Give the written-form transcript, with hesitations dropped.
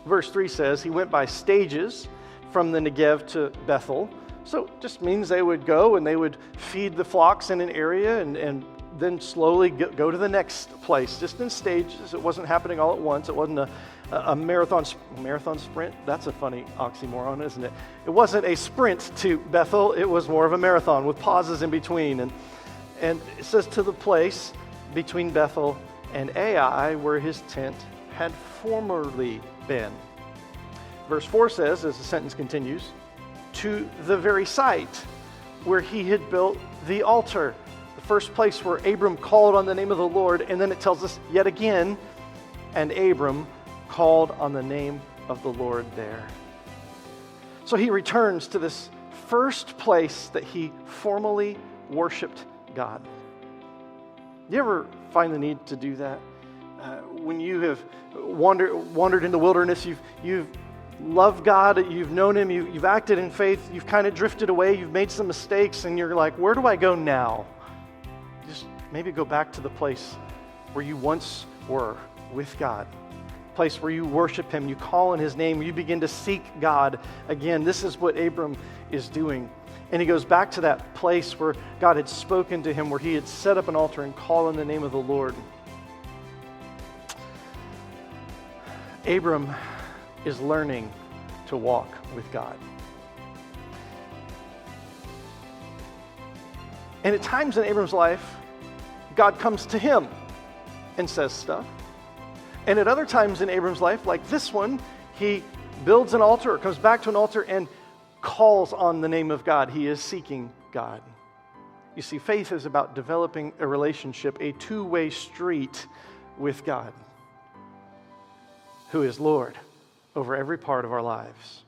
Verse 3 says, he went by stages from the Negev to Bethel. So it just means they would go and they would feed the flocks in an area and then slowly go to the next place, just in stages. It wasn't happening all at once. It wasn't a marathon sprint. That's a funny oxymoron, isn't it? It wasn't a sprint to Bethel. It was more of a marathon with pauses in between. And it says to the place between Bethel and Ai where his tent had formerly been. Verse 4 says, as the sentence continues, to the very site where he had built the altar. The first place where Abram called on the name of the Lord, and then it tells us yet again, and Abram called on the name of the Lord there. So he returns to this first place that he formerly worshiped God. Do you ever find the need to do that? When you have wandered in the wilderness, you've loved God, you've known Him, you've acted in faith, you've kind of drifted away, you've made some mistakes, and you're like, where do I go now? Just maybe go back to the place where you once were with God. Place where you worship Him, you call on His name, you begin to seek God again. This is what Abram is doing. And he goes back to that place where God had spoken to him, where he had set up an altar and called on the name of the Lord. Abram is learning to walk with God. And at times in Abram's life, God comes to him and says stuff. And at other times in Abram's life, like this one, he builds an altar or comes back to an altar and calls on the name of God. He is seeking God. You see, faith is about developing a relationship, a two-way street with God, who is Lord over every part of our lives.